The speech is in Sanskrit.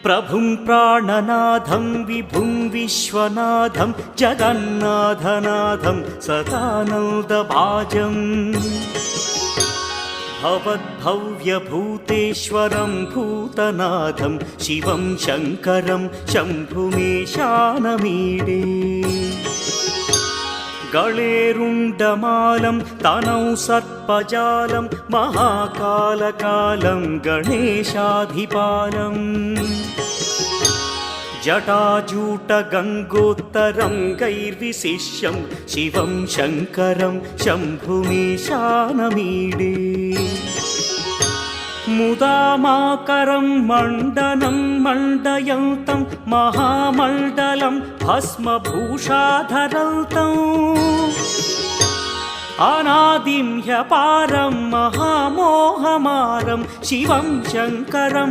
प्रभुं प्राणनाथं विभुं विश्वनाथं जगन्नाथनाथं सदानन्दभाजम् भवद्भव्यभूतेश्वरं भूतनाथं शिवं शङ्करं शम्भुमीशानमीडे गळेरुण्डमालं तनौ सर्पजालं महाकालकालं गणेशाधिपालम् जटाजूटगङ्गोत्तरं गैर्विशिष्यं शिवं शङ्करं शम्भुमीशानमीडे मुदामाकरं मण्डनं मण्डयन्तं महामण्डलं भस्मभूषाधरन्तम् अनादिं ह्यपारं महामोहमारं शिवं शङ्करं